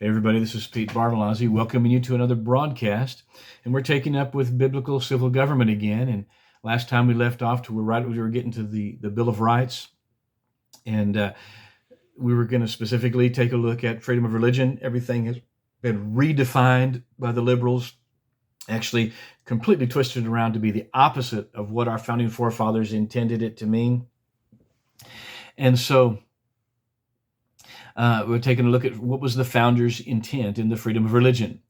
Hey everybody, this is Pete Bartolozzi welcoming you to another broadcast, and we're taking up with biblical civil government again. And last time we left off to we were getting to the Bill of Rights, and we were going to specifically take a look at freedom of religion. Everything has been redefined by the liberals, actually completely twisted around to be the opposite of what our founding forefathers intended it to mean. And so we're taking a look at what was the founders' intent in the freedom of religion.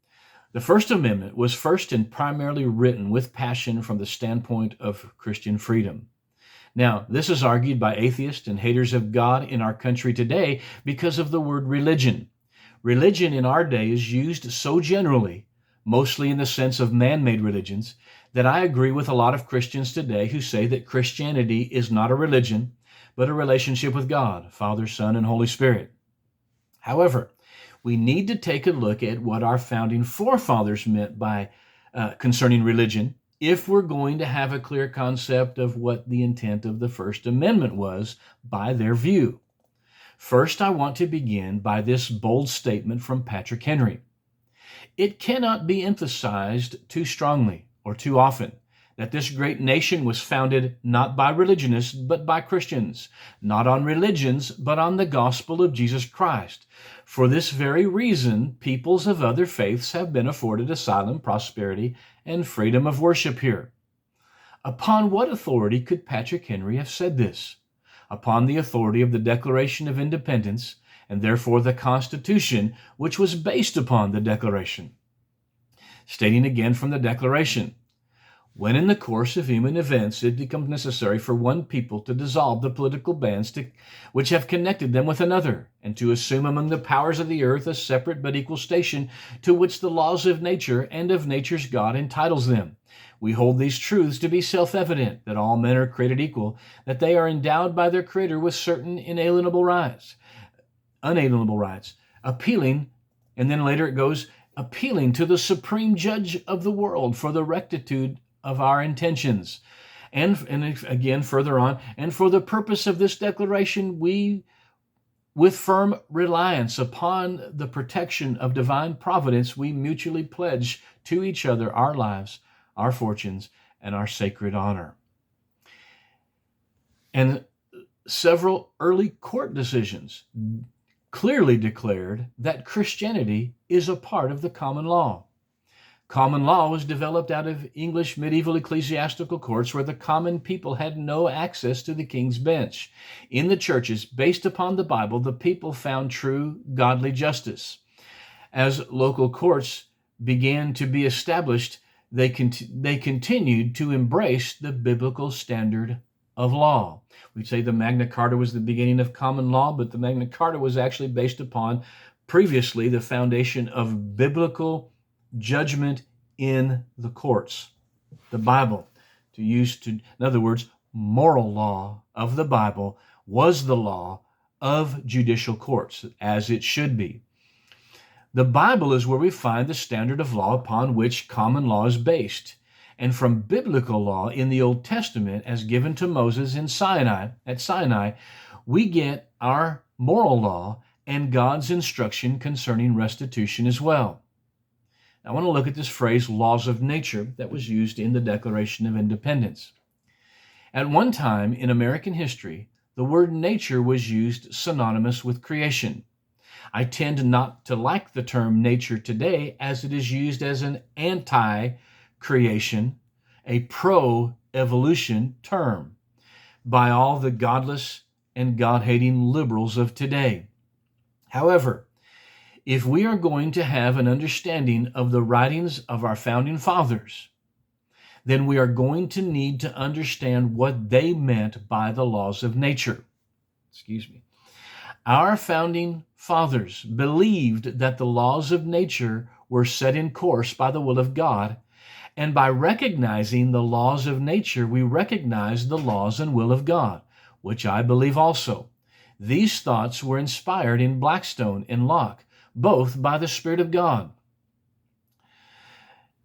The First Amendment was first and primarily written with passion from the standpoint of Christian freedom. Now, this is argued by atheists and haters of God in our country today because of the word religion. Religion in our day is used so generally, mostly in the sense of man-made religions, that I agree with a lot of Christians today who say that Christianity is not a religion, but a relationship with God, Father, Son, and Holy Spirit. However, we need to take a look at what our founding forefathers meant by concerning religion if we're going to have a clear concept of what the intent of the First Amendment was by their view. First, I want to begin by this bold statement from Patrick Henry. It cannot be emphasized too strongly or too often that this great nation was founded not by religionists, but by Christians, not on religions, but on the gospel of Jesus Christ. For this very reason, peoples of other faiths have been afforded asylum, prosperity, and freedom of worship here. Upon what authority could Patrick Henry have said this? Upon the authority of the Declaration of Independence, and therefore the Constitution, which was based upon the Declaration. Stating again from the Declaration, when in the course of human events it becomes necessary for one people to dissolve the political bands which have connected them with another, and to assume among the powers of the earth a separate but equal station to which the laws of nature and of nature's God entitles them. We hold these truths to be self-evident, that all men are created equal, that they are endowed by their Creator with certain unalienable rights, appealing, and then later it goes, appealing to the supreme judge of the world for the rectitude of our intentions. And again, further on, and for the purpose of this declaration, we, with firm reliance upon the protection of divine providence, we mutually pledge to each other our lives, our fortunes, and our sacred honor. And several early court decisions clearly declared that Christianity is a part of the common law. Common law was developed out of English medieval ecclesiastical courts where the common people had no access to the king's bench. In the churches, based upon the Bible, the people found true godly justice. As local courts began to be established, they continued to embrace the biblical standard of law. We'd say the Magna Carta was the beginning of common law, but the Magna Carta was actually based upon previously the foundation of biblical judgment in the courts, the Bible. In other words, moral law of the Bible was the law of judicial courts, as it should be. The Bible is where we find the standard of law upon which common law is based. And from biblical law in the Old Testament, as given to Moses at Sinai, we get our moral law and God's instruction concerning restitution as well. I want to look at this phrase, laws of nature, that was used in the Declaration of Independence. At one time in American history, the word nature was used synonymous with creation. I tend not to like the term nature today as it is used as an anti-creation, a pro-evolution term by all the godless and God-hating liberals of today. However, if we are going to have an understanding of the writings of our founding fathers, then we are going to need to understand what they meant by the laws of nature. Our founding fathers believed that the laws of nature were set in course by the will of God, and by recognizing the laws of nature, we recognize the laws and will of God, which I believe also. These thoughts were inspired in Blackstone and Locke, both by the Spirit of God.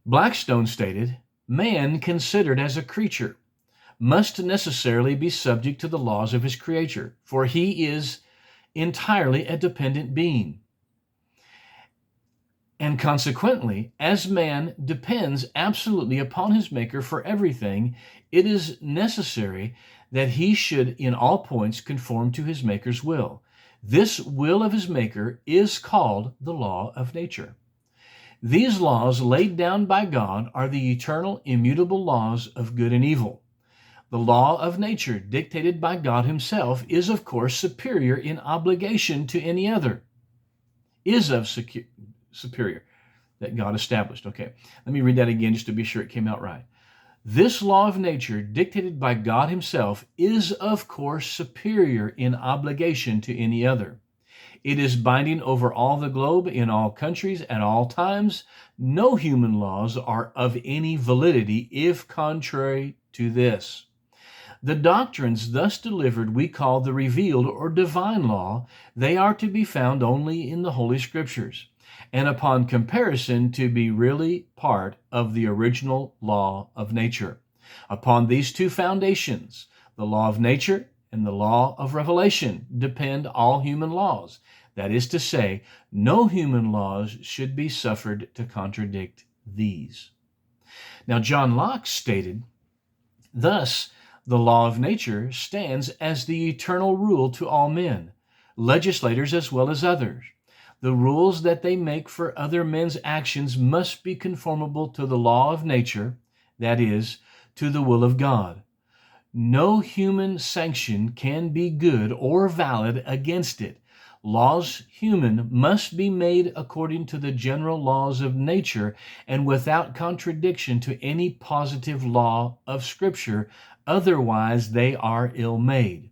Blackstone stated, man considered as a creature must necessarily be subject to the laws of his Creator, for he is entirely a dependent being. And consequently, as man depends absolutely upon his Maker for everything, it is necessary that he should in all points conform to his Maker's will. This will of his Maker is called the law of nature. These laws laid down by God are the eternal, immutable laws of good and evil. The law of nature dictated by God himself is, of course, superior in obligation to any other, superior that God established. Okay, let me read that again just to be sure it came out right. This law of nature, dictated by God himself, is of course superior in obligation to any other. It is binding over all the globe, in all countries, at all times. No human laws are of any validity if contrary to this. The doctrines thus delivered we call the revealed or divine law. They are to be found only in the Holy Scriptures, and upon comparison to be really part of the original law of nature. Upon these two foundations, the law of nature and the law of revelation, depend all human laws. That is to say, no human laws should be suffered to contradict these. Now, John Locke stated, thus, the law of nature stands as the eternal rule to all men, legislators as well as others. The rules that they make for other men's actions must be conformable to the law of nature, that is, to the will of God. No human sanction can be good or valid against it. Laws human must be made according to the general laws of nature and without contradiction to any positive law of Scripture, otherwise they are ill-made.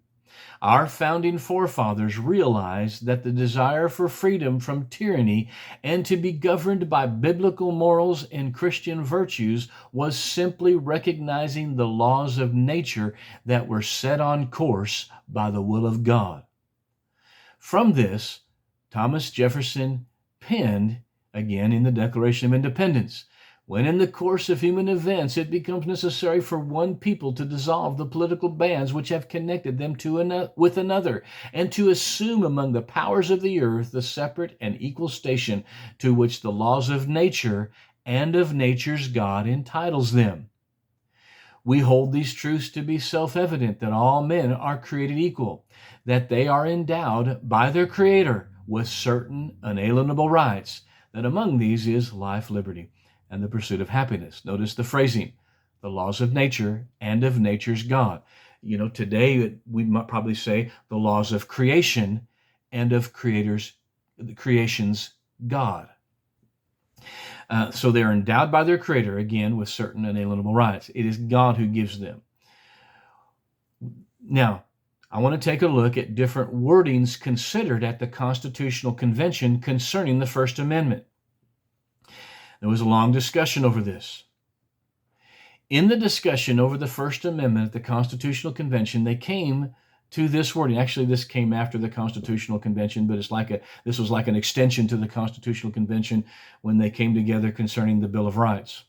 Our founding forefathers realized that the desire for freedom from tyranny and to be governed by biblical morals and Christian virtues was simply recognizing the laws of nature that were set on course by the will of God. From this, Thomas Jefferson penned, again in the Declaration of Independence, when in the course of human events it becomes necessary for one people to dissolve the political bands which have connected them with another, and to assume among the powers of the earth the separate and equal station to which the laws of nature and of nature's God entitles them. We hold these truths to be self-evident, that all men are created equal, that they are endowed by their Creator with certain unalienable rights, that among these is life, liberty, and the pursuit of happiness. Notice the phrasing, the laws of nature and of nature's God. You know, today we might probably say the laws of creation and of the creation's God. So they are endowed by their Creator, again, with certain inalienable rights. It is God who gives them. Now, I want to take a look at different wordings considered at the Constitutional Convention concerning the First Amendment. There was a long discussion over this. In the discussion over the First Amendment at the Constitutional Convention, they came to this wording. Actually, this came after the Constitutional Convention, but this was like an extension to the Constitutional Convention when they came together concerning the Bill of Rights.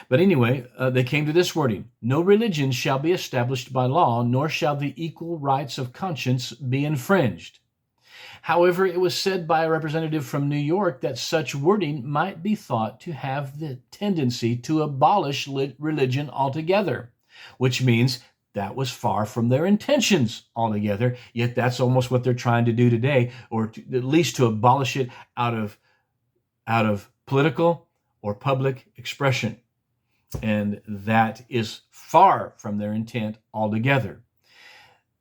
But anyway, they came to this wording: no religion shall be established by law, nor shall the equal rights of conscience be infringed. However, it was said by a representative from New York that such wording might be thought to have the tendency to abolish religion altogether, which means that was far from their intentions altogether, yet that's almost what they're trying to do today, or at least to abolish it out of political or public expression. And that is far from their intent altogether.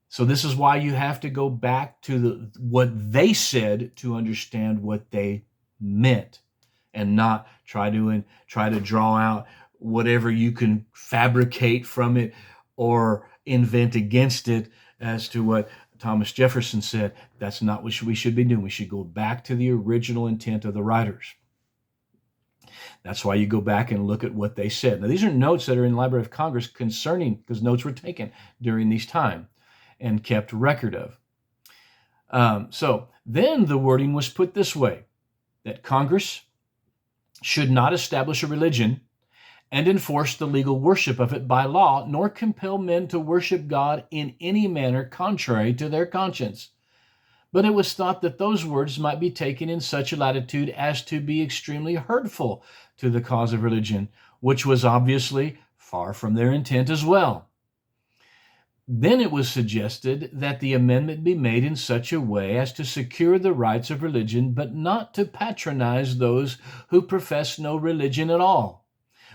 So this is why you have to go back to what they said to understand what they meant, and not try to draw out whatever you can fabricate from it or invent against it as to what Thomas Jefferson said. That's not what we should be doing. We should go back to the original intent of the writers. That's why you go back and look at what they said. Now, these are notes that are in the Library of Congress concerning, because notes were taken during these time and kept record of. So then the wording was put this way, that Congress should not establish a religion and enforce the legal worship of it by law, nor compel men to worship God in any manner contrary to their conscience, but it was thought that those words might be taken in such a latitude as to be extremely hurtful to the cause of religion, which was obviously far from their intent as well. Then it was suggested that the amendment be made in such a way as to secure the rights of religion, but not to patronize those who profess no religion at all,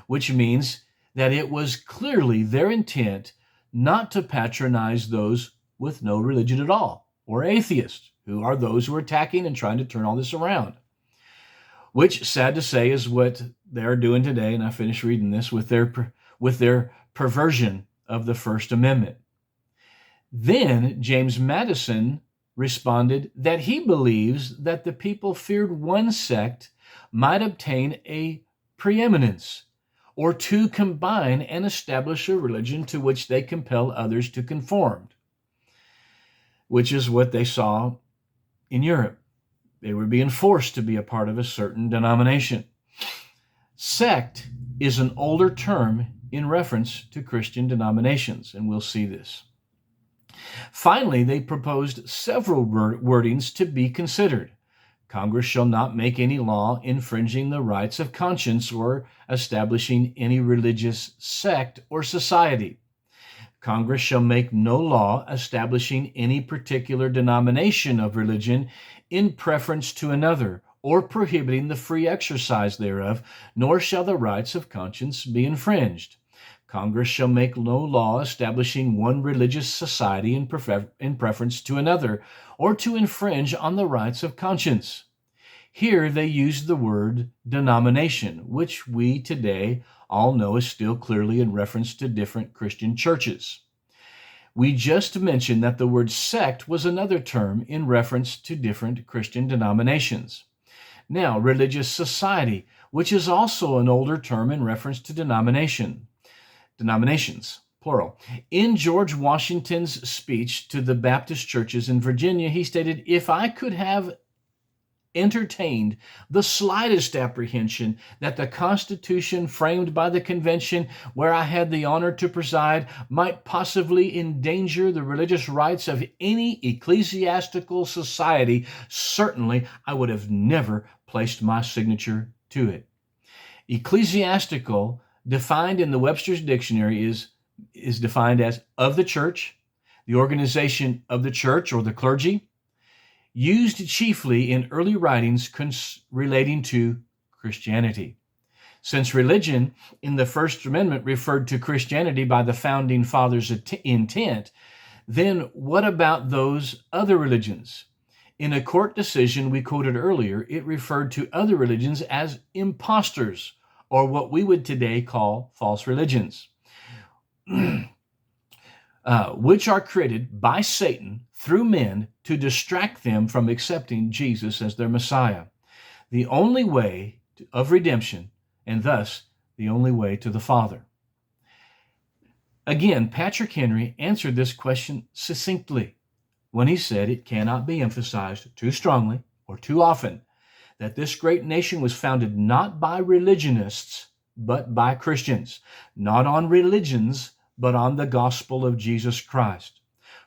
which means that it was clearly their intent not to patronize those with no religion at all, or atheists, who are those who are attacking and trying to turn all this around. Which, sad to say, is what they're doing today, and I finished reading this, with their perversion of the First Amendment. Then James Madison responded that he believes that the people feared one sect might obtain a preeminence, or to combine and establish a religion to which they compel others to conform, which is what they saw in Europe. They were being forced to be a part of a certain denomination. Sect is an older term in reference to Christian denominations, and we'll see this. Finally, they proposed several wordings to be considered. Congress shall not make any law infringing the rights of conscience or establishing any religious sect or society. Congress shall make no law establishing any particular denomination of religion in preference to another, or prohibiting the free exercise thereof, nor shall the rights of conscience be infringed. Congress shall make no law establishing one religious society in preference to another, or to infringe on the rights of conscience. Here they use the word denomination, which we today all know is still clearly in reference to different Christian churches. We just mentioned that the word sect was another term in reference to different Christian denominations. Now, religious society, which is also an older term in reference to denominations, plural. In George Washington's speech to the Baptist churches in Virginia, he stated, "If I could have entertained the slightest apprehension that the Constitution framed by the convention where I had the honor to preside might possibly endanger the religious rights of any ecclesiastical society, certainly I would have never placed my signature to it." Ecclesiastical, defined in the Webster's Dictionary, is defined as of the church, the organization of the church or the clergy, used chiefly in early writings relating to Christianity. Since religion in the First Amendment referred to Christianity by the Founding Fathers' intent, then what about those other religions? In a court decision we quoted earlier, it referred to other religions as impostors, or what we would today call false religions, which are created by Satan through men to distract them from accepting Jesus as their Messiah, the only way of redemption, and thus the only way to the Father. Again, Patrick Henry answered this question succinctly when he said it cannot be emphasized too strongly or too often that this great nation was founded not by religionists, but by Christians, not on religions, but on the gospel of Jesus Christ.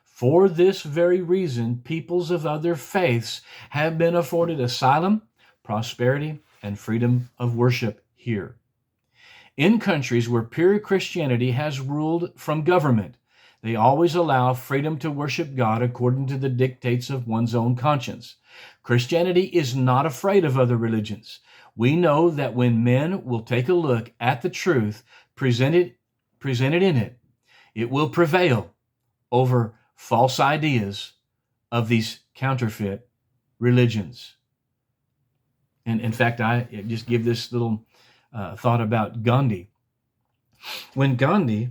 For this very reason, peoples of other faiths have been afforded asylum, prosperity, and freedom of worship here. In countries where pure Christianity has ruled from government, they always allow freedom to worship God according to the dictates of one's own conscience. Christianity is not afraid of other religions. We know that when men will take a look at the truth presented in it, it will prevail over false ideas of these counterfeit religions. And in fact, I just give this little thought about Gandhi. When Gandhi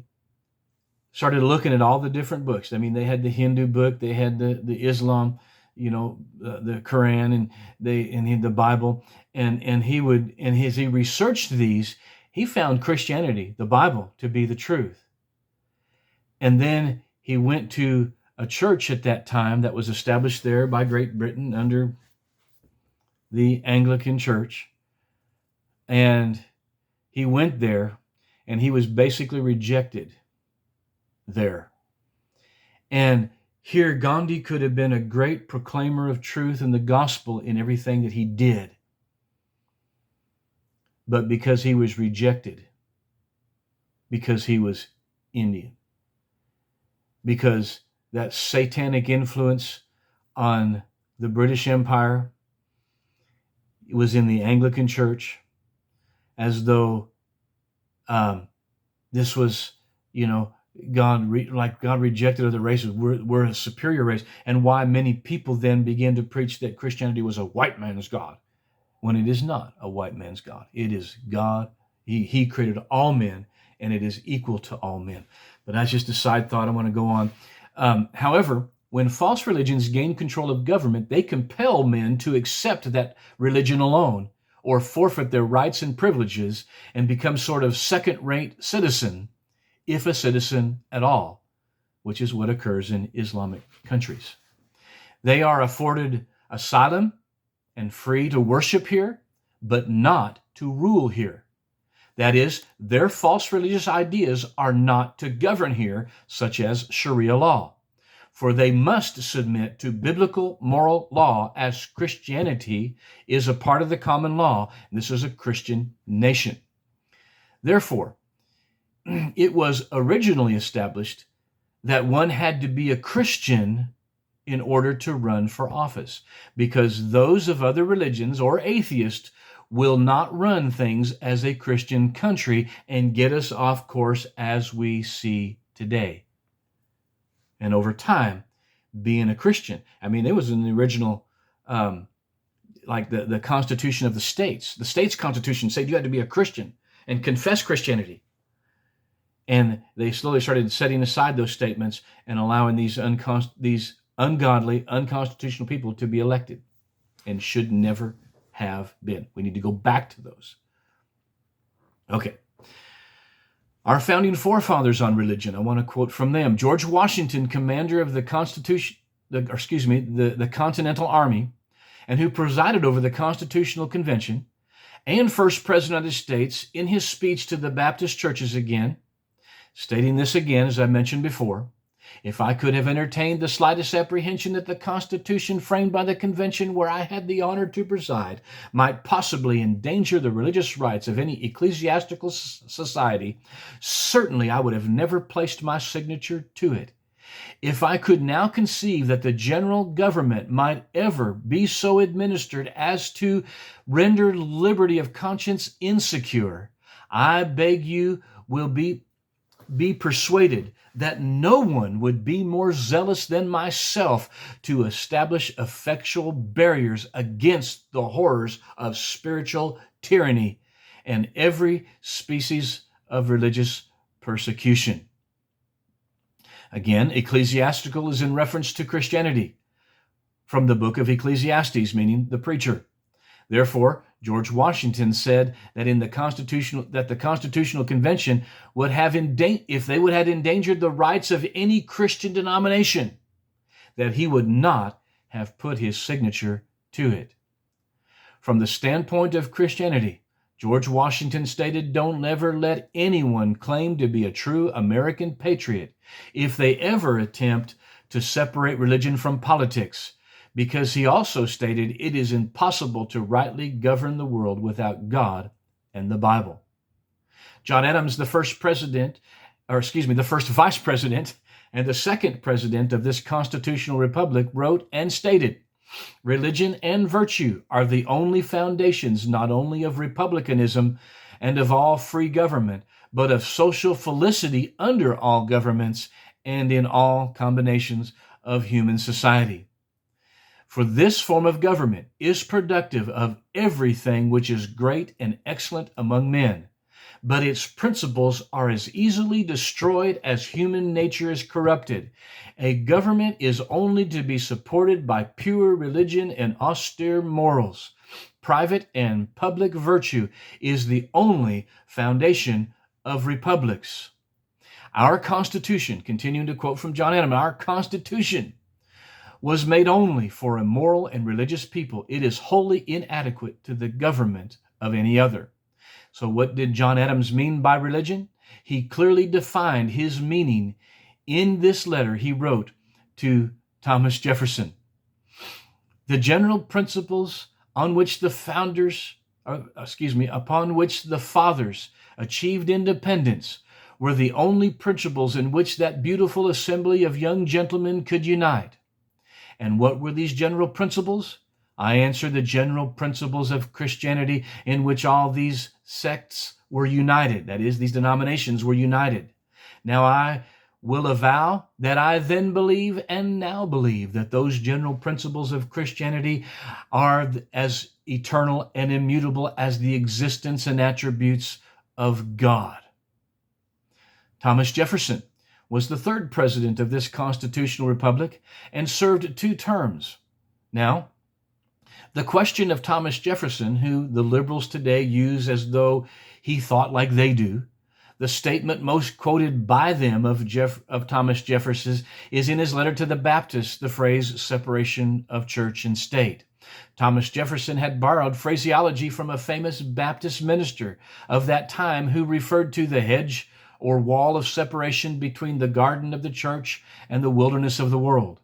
started looking at all the different books, I mean, they had the Hindu book, they had the Islam, the Quran, and the Bible, and as he researched these, he found Christianity, the Bible, to be the truth. And then he went to a church at that time that was established there by Great Britain under the Anglican Church. And he went there and he was basically rejected there. And Here, Gandhi could have been a great proclaimer of truth and the gospel in everything that he did. But because he was rejected, because he was Indian, because that satanic influence on the British Empire was in the Anglican Church, as though this was, God rejected other races. We're a superior race, and why many people then began to preach that Christianity was a white man's God, when it is not a white man's God. It is God. He created all men, and it is equal to all men. But that's just a side thought. I want to go on. However, when false religions gain control of government, they compel men to accept that religion alone, or forfeit their rights and privileges and become sort of second-rate citizen, if a citizen at all, which is what occurs in Islamic countries. They are afforded asylum and free to worship here, but not to rule here. That is, their false religious ideas are not to govern here, such as Sharia law, for they must submit to biblical moral law, as Christianity is a part of the common law. This is a Christian nation. Therefore, it was originally established that one had to be a Christian in order to run for office, because those of other religions or atheists will not run things as a Christian country and get us off course as we see today. And over time, being a Christian, it was in the original, like the Constitution of the states. The states' constitution said you had to be a Christian and confess Christianity. And they slowly started setting aside those statements and allowing these ungodly, unconstitutional people to be elected, and should never have been. We need to go back to those. Okay. Our founding forefathers on religion, I want to quote from them. George Washington, commander of the Continental Army, and who presided over the Constitutional Convention, and first president of the United States, in his speech to the Baptist churches again, stating this again, as I mentioned before, if I could have entertained the slightest apprehension that the Constitution framed by the convention where I had the honor to preside might possibly endanger the religious rights of any ecclesiastical society, certainly I would have never placed my signature to it. If I could now conceive that the general government might ever be so administered as to render liberty of conscience insecure, I beg you will be persuaded that no one would be more zealous than myself to establish effectual barriers against the horrors of spiritual tyranny and every species of religious persecution. Again, ecclesiastical is in reference to Christianity from the book of Ecclesiastes, meaning the preacher. Therefore, George Washington said that the Constitutional Convention would have if they would have endangered the rights of any Christian denomination, that he would not have put his signature to it. From the standpoint of Christianity, George Washington stated, "Don't ever let anyone claim to be a true American patriot if they ever attempt to separate religion from politics," because he also stated it is impossible to rightly govern the world without God and the Bible. John Adams, the first vice president and the second president of this constitutional republic, wrote and stated, "Religion and virtue are the only foundations not only of republicanism and of all free government, but of social felicity under all governments and in all combinations of human society. For this form of government is productive of everything which is great and excellent among men, but its principles are as easily destroyed as human nature is corrupted. A government is only to be supported by pure religion and austere morals. Private and public virtue is the only foundation of republics." Our Constitution, continuing to quote from John Adams, our Constitution was made only for a moral and religious people. It is wholly inadequate to the government of any other. So what did John Adams mean by religion? He clearly defined his meaning in this letter he wrote to Thomas Jefferson. The general principles on which the upon which the fathers achieved independence were the only principles in which that beautiful assembly of young gentlemen could unite. And what were these general principles? I answer, the general principles of Christianity in which all these sects were united. That is, these denominations were united. Now I will avow that I then believe and now believe that those general principles of Christianity are as eternal and immutable as the existence and attributes of God. Thomas Jefferson was the third president of this constitutional republic and served 2 terms. Now, the question of Thomas Jefferson, who the liberals today use as though he thought like they do, the statement most quoted by them of Thomas Jefferson is in his letter to the Baptists, the phrase separation of church and state. Thomas Jefferson had borrowed phraseology from a famous Baptist minister of that time who referred to the hedge or wall of separation between the garden of the church and the wilderness of the world,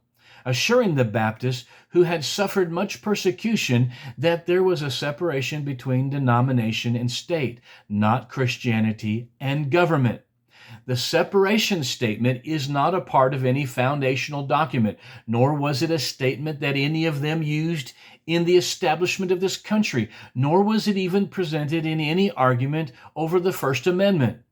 assuring the Baptists, who had suffered much persecution, that there was a separation between denomination and state, not Christianity and government. The separation statement is not a part of any foundational document, nor was it a statement that any of them used in the establishment of this country, nor was it even presented in any argument over the First Amendment.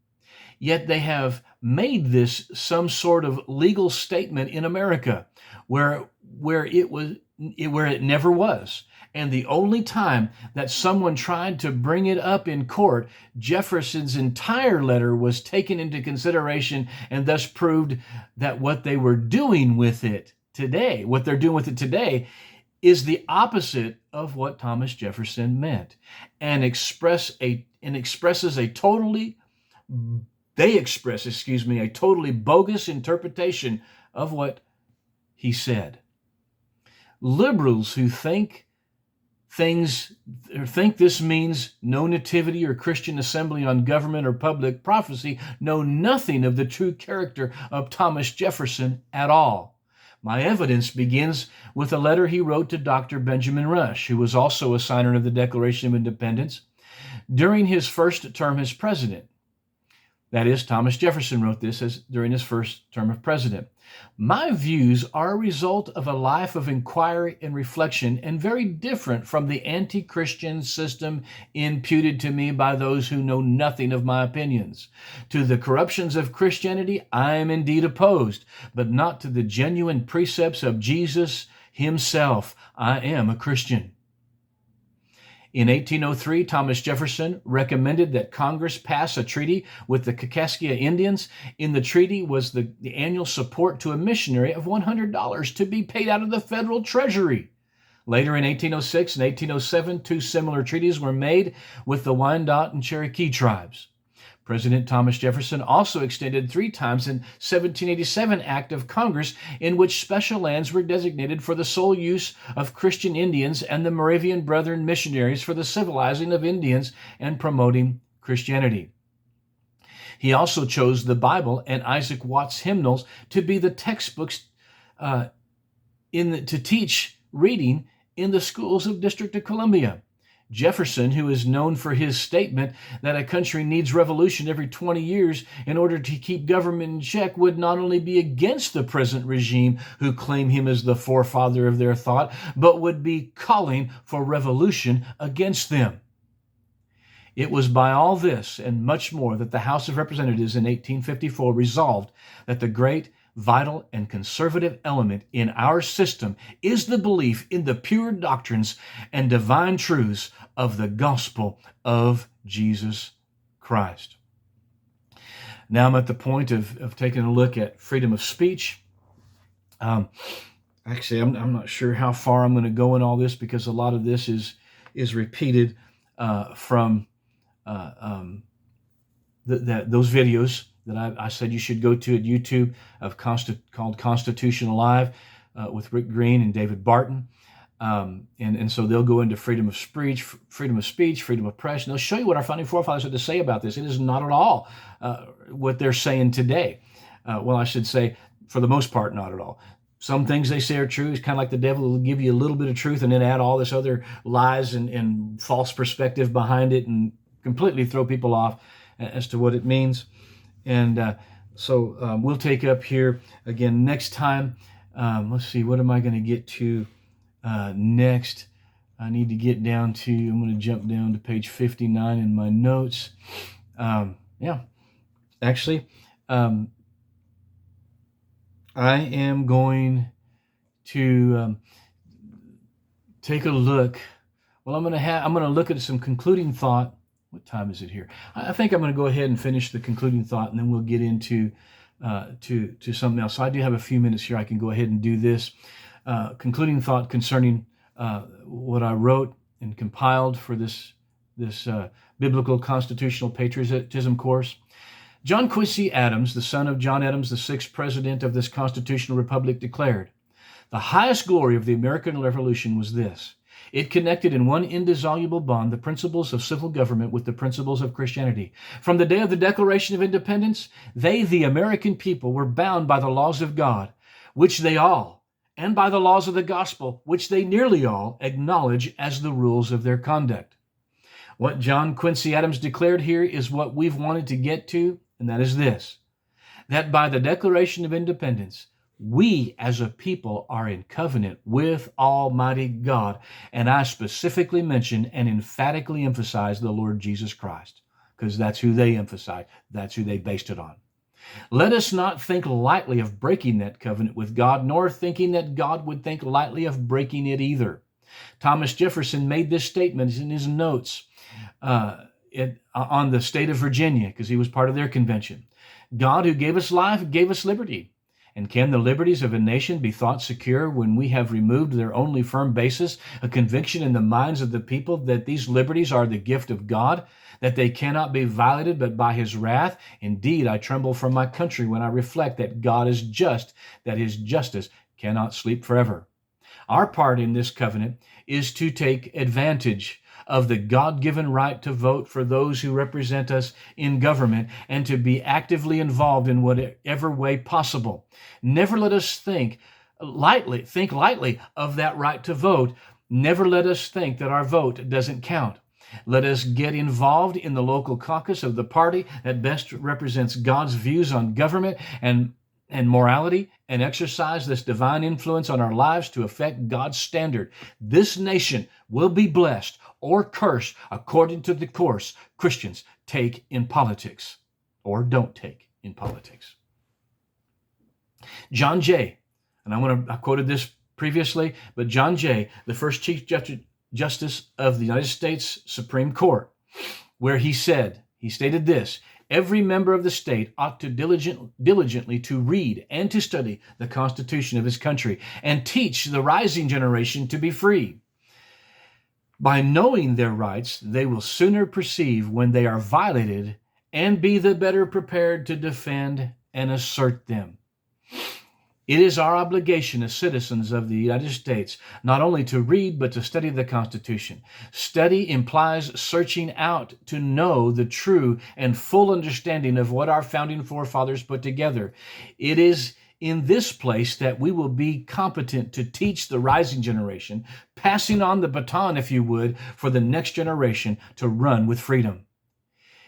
Yet they have made this some sort of legal statement in America, where it never was. And the only time that someone tried to bring it up in court, Jefferson's entire letter was taken into consideration and thus proved that what they were doing with it today, is the opposite of what Thomas Jefferson meant, and they express a totally bogus interpretation of what he said. Liberals who think this means no nativity or Christian assembly on government or public prophecy know nothing of the true character of Thomas Jefferson at all. My evidence begins with a letter he wrote to Dr. Benjamin Rush, who was also a signer of the Declaration of Independence, during his first term as president. That is, Thomas Jefferson wrote this during his first term of president. My views are a result of a life of inquiry and reflection, and very different from the anti-Christian system imputed to me by those who know nothing of my opinions. To the corruptions of Christianity I am indeed opposed, but not to the genuine precepts of Jesus himself. I am a Christian. In 1803, Thomas Jefferson recommended that Congress pass a treaty with the Kaskaskia Indians. In the treaty was the annual support to a missionary of $100 to be paid out of the federal treasury. Later in 1806 and 1807, 2 similar treaties were made with the Wyandot and Cherokee tribes. President Thomas Jefferson also extended 3 times an 1787 Act of Congress in which special lands were designated for the sole use of Christian Indians and the Moravian Brethren missionaries for the civilizing of Indians and promoting Christianity. He also chose the Bible and Isaac Watts hymnals to be the textbooks to teach reading in the schools of District of Columbia. Jefferson, who is known for his statement that a country needs revolution every 20 years in order to keep government in check, would not only be against the present regime who claim him as the forefather of their thought, but would be calling for revolution against them. It was by all this and much more that the House of Representatives in 1854 resolved that the great, vital, and conservative element in our system is the belief in the pure doctrines and divine truths of the gospel of Jesus Christ. Now I'm at the point of taking a look at freedom of speech. Actually, I'm not sure how far I'm going to go in all this, because a lot of this is repeated from those videos that I said you should go to at YouTube called Constitution Alive with Rick Green and David Barton. And so they'll go into freedom of speech, freedom of press, and they'll show you what our founding forefathers had to say about this. It is not at all what they're saying today. Well, I should say, for the most part, not at all. some things they say are true. It's kind of like the devil will give you a little bit of truth and then add all this other lies and false perspective behind it and completely throw people off as to what it means. And so we'll take up here again next time. Let's see, what am I going to get to next? I need to get down to, I'm going to jump down to page 59 in my notes. Actually, I am going to take a look. Well, I'm going to look at some concluding thought. What time is it here? I think I'm going to go ahead and finish the concluding thought, and then we'll get into to something else. So I do have a few minutes here. I can go ahead and do this concluding thought concerning what I wrote and compiled for this biblical constitutional patriotism course. John Quincy Adams, the son of John Adams, the sixth president of this constitutional republic, declared, "The highest glory of the American Revolution was this. It connected in one indissoluble bond the principles of civil government with the principles of Christianity. From the day of the Declaration of Independence, they, the American people, were bound by the laws of God, which they all, and by the laws of the gospel, which they nearly all, acknowledge as the rules of their conduct." What John Quincy Adams declared here is what we've wanted to get to, and that is this: that by the Declaration of Independence, we as a people are in covenant with Almighty God. And I specifically mention and emphatically emphasize the Lord Jesus Christ, because that's who they emphasize. That's who they based it on. Let us not think lightly of breaking that covenant with God, nor thinking that God would think lightly of breaking it either. Thomas Jefferson made this statement in his notes on the state of Virginia, because he was part of their convention. God, who gave us life, gave us liberty. And can the liberties of a nation be thought secure when we have removed their only firm basis, a conviction in the minds of the people that these liberties are the gift of God, that they cannot be violated but by his wrath? Indeed, I tremble for my country when I reflect that God is just, that his justice cannot sleep forever. Our part in this covenant is to take advantage of the God-given right to vote for those who represent us in government and to be actively involved in whatever way possible. Never let us think lightly of that right to vote. Never let us think that our vote doesn't count. Let us get involved in the local caucus of the party that best represents God's views on government and morality, and exercise this divine influence on our lives to affect God's standard. This nation will be blessed or cursed according to the course Christians take in politics or don't take in politics. John Jay, and I quoted this previously, but John Jay, the first Chief Justice of the United States Supreme Court, where he stated this: "Every member of the state ought to diligently to read and to study the Constitution of his country and teach the rising generation to be free. By knowing their rights, they will sooner perceive when they are violated and be the better prepared to defend and assert them." It is our obligation as citizens of the United States not only to read, but to study the Constitution. Study implies searching out to know the true and full understanding of what our founding forefathers put together. It is in this place that we will be competent to teach the rising generation, passing on the baton, if you would, for the next generation to run with freedom.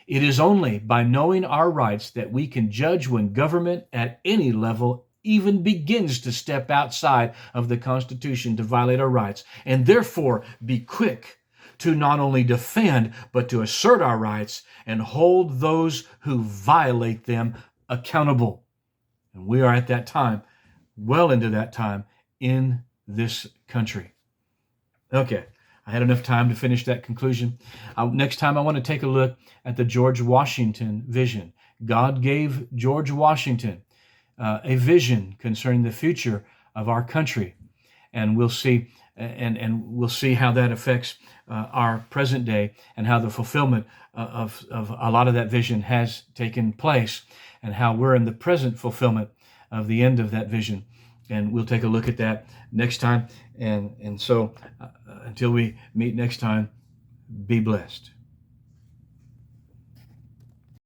It is only by knowing our rights that we can judge when government at any level even begins to step outside of the Constitution to violate our rights, and therefore be quick to not only defend, but to assert our rights and hold those who violate them accountable. And we are at that time, well into that time in this country. Okay, I had enough time to finish that conclusion. Next time I want to take a look at the George Washington vision. God gave George Washington a vision concerning the future of our country, and we'll see how that affects our present day and how the fulfillment of a lot of that vision has taken place, and how we're in the present fulfillment of the end of that vision. And we'll take a look at that next time. And so until we meet next time, be blessed.